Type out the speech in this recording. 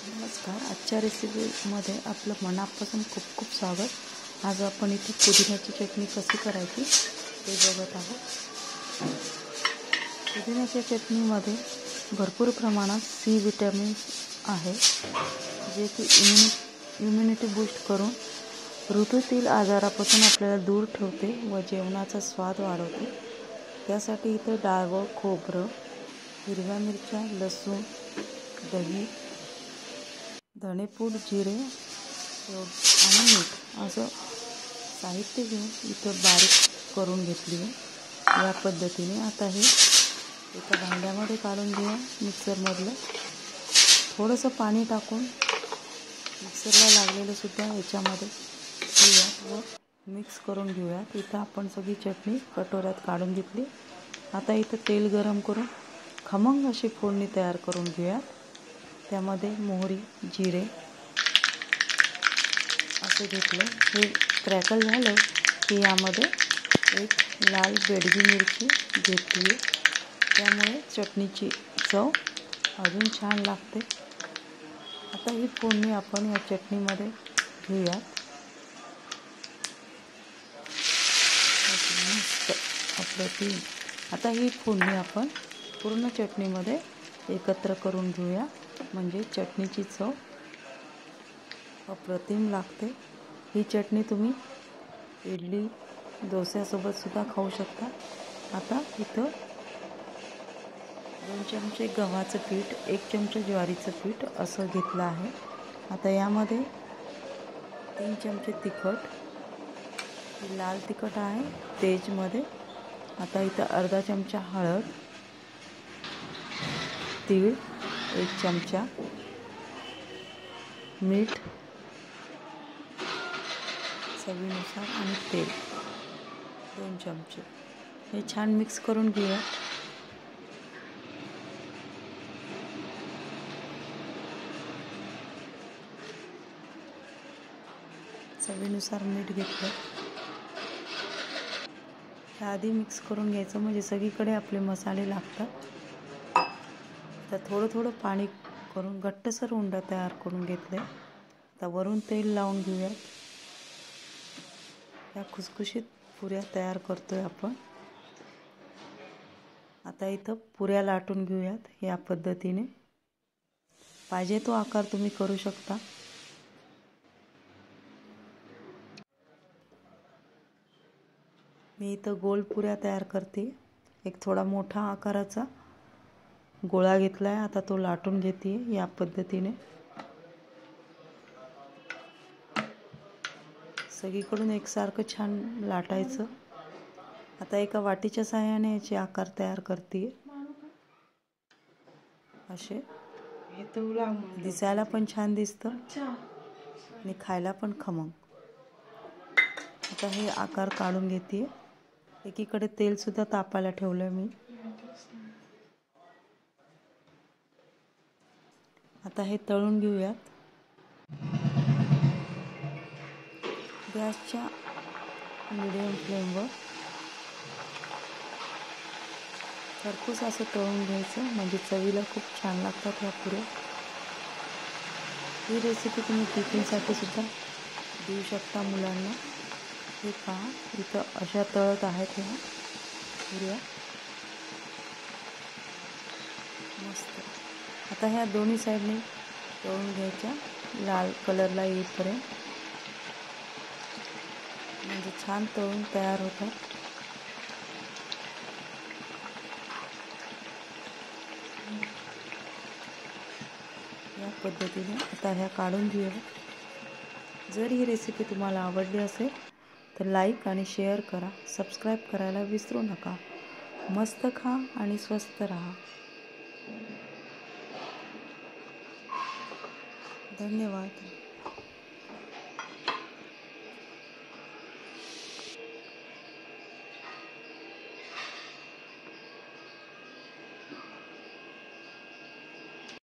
नमस्कार. आजच्या रेसिपीमध्ये आपलं मनापासून खूप खूप स्वागत. आज आपण इथे पुदिन्याची चटणी कशी करायची ते बघत आहोत. पुदिन्याच्या चटणीमध्ये भरपूर प्रमाणात सी विटॅमिन्स आहे, जे की इम्युनिटी बूस्ट करून ऋतूतील आजारापासून आपल्याला दूर ठेवते व जेवणाचा स्वाद वाढवते. त्यासाठी इथे डाळ, खोबरं, हिरव्या मिरच्या, लसूण, दही, धणेपूड, जिरे आणि मीठ असं साहित्य घेऊन इथं बारीक करून घेतली आहे. या पद्धतीने आता हे एका भांड्यामध्ये काढून घेऊया. मिक्सरमधलं थोडंसं पाणी टाकून मिक्सरला लागलेलं सुद्धा याच्यामध्ये घेऊयात व मिक्स करून घेऊयात. इथं आपण सगळी चटणी कटोऱ्यात काढून घेतली. आता इथं तेल गरम करून खमंग अशी फोडणी तयार करून घेऊयात. त्यामध्ये मोहरी, जिरे असं घेतलं. हे क्रॅकल झालं की यामध्ये एक लाल बेडगी मिरची घेतली. त्यामुळे चटणीची चव अजून छान लागते. आता ही फोडणी आपण या चटणीमध्ये घेऊयात. मस्त अप्रतिम. आता ही फोडणी आपण पूर्ण चटणीमध्ये एकत्र करून घेऊया, म्हणजे चटणीची चव अप्रतिम लागते. ही चटणी तुम्ही इडली, डोस्यासोबत सुद्धा खाऊ शकता. आता इथं 2 चमचे गव्हाचं पीठ, 1 चमचा ज्वारीचं पीठ असं घेतलं आहे. आता यामध्ये 3 चमचे तिखट, ही लाल तिखट आहे तेजमध्ये. आता इथं अर्धा चमचा हळद, तीळ 1 चमचा, मीठ चवीनुसार आणि तेल 2 चमचे. हे छान मिक्स करून घेऊया. चवीनुसार मीठ घेतलं. आधी मिक्स करून घ्यायचं, म्हणजे सगळीकडे आपले मसाले लागतात. आता थोडं थोडं पाणी करून घट्टसर उंडा तयार करून घेतले. आता वरून तेल लावून घेऊयात. या खुसखुशीत पुऱ्या तयार करतोय आपण. आता इथं पुऱ्या लाटून घेऊयात. या पद्धतीने पाहिजे तो आकार तुम्ही करू शकता. मी इथं गोल पुऱ्या तयार करते. एक थोडा मोठा आकाराचा गोळा घेतला आहे. आता तो लाटून घेते या पद्धतीने. सगळीकडून एकसारखं छान लाटायचं. आता एका वाटीच्या साहाय्याने याचे आकार तयार करते. असे दिसायला पण छान दिसतं आणि खायला पण खमंग. आता हे आकार काढून घेते. एकीकडे तेल सुद्धा तापायला ठेवलं मी. आता हे तळून घेऊयात. गॅसच्या मीडियम फ्लेमवर खरपूस असं तळून घ्यायचं, म्हणजे चवीला खूप छान लागतात ह्या पुऱ्या. ही रेसिपी तुम्ही टिफिनसाठी सुद्धा देऊ शकता मुलांना. हे पहा, इथं अशा तळत आहेत ह्या पुऱ्या. मस्त. आता ह्या दोन्ही साईडने तळून घ्यायच्या, लाल कलरला येईपर्यंत, म्हणजे छान तळून तयार होतात. या पद्धतीने आता ह्या काढून घेऊया. जर ही रेसिपी तुम्हाला आवडली असेल तर लाईक आणि शेअर करा. सबस्क्राईब करायला विसरू नका. मस्त खा आणि स्वस्त राहा. धन्यवाद.